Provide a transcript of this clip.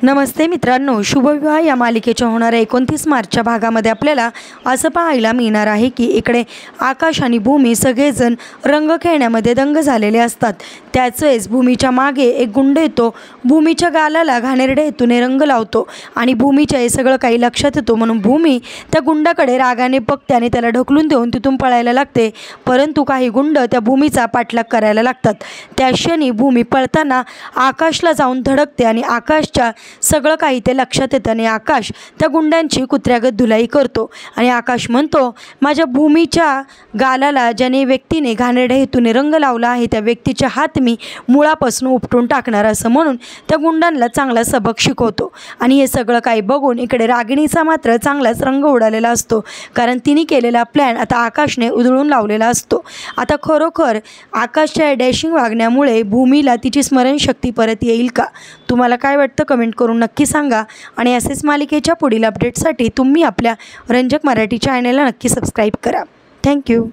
नमस्ते मित्रांनो, शुभविवाह या मालिकेच्या होणाऱ्या 29 मार्चच्या भागामध्ये आपल्याला असं पाहायला मिळणार आहे की इकडे आकाश आणि भूमी सगळेजण रंग खेळण्यामध्ये दंग झालेले असतात। त्याच वेळेस भूमीच्या मागे एक गुंड येतो, भूमीच्या गालाला घाणेरड्या हेतूने रंग लावतो आणि भूमीच्या हे सगळं काही लक्षात येतो म्हणून भूमी त्या गुंडाकडे रागाने बघते आणि त्याला ढकलून देऊन तिथून पळायला लागते। परंतु काही गुंड त्या भूमीचा पाठलाग करायला लागतात। त्या क्षणी भूमी पळताना आकाशला जाऊन धडकते आणि आकाशच्या सगळं काही ते लक्षात येतं आणि आकाश त्या गुंडांची कुत्र्यागत धुलाई करतो आणि आकाश म्हणतो, माझ्या भूमीच्या गालाला ज्याने व्यक्तीने घाणेरड्या हेतूने रंग लावला आहे त्या व्यक्तीचे हात मी मुळापासून उपटून टाकणार असं म्हणून त्या गुंडांना चांगला सबक शिकवतो। आणि हे सगळं काही बघून इकडे रागिणीचा मात्र चांगलाच रंग उडालेला असतो, कारण तिने केलेला प्लॅन आता आकाशने उधळून लावलेला असतो। आता खरोखर आकाशच्या डॅशिंग वागण्यामुळे भूमीला तिची स्मरणशक्ती परत येईल का? तुम्हाला काय वाटतं कमेंट करून नक्की सांगा। आणि असेच मालिकेच्या पुढील अपडेटसाठी तुम्ही आपल्या रंजक मराठी चॅनलला नक्की सबस्क्राईब करा। थँक्यू।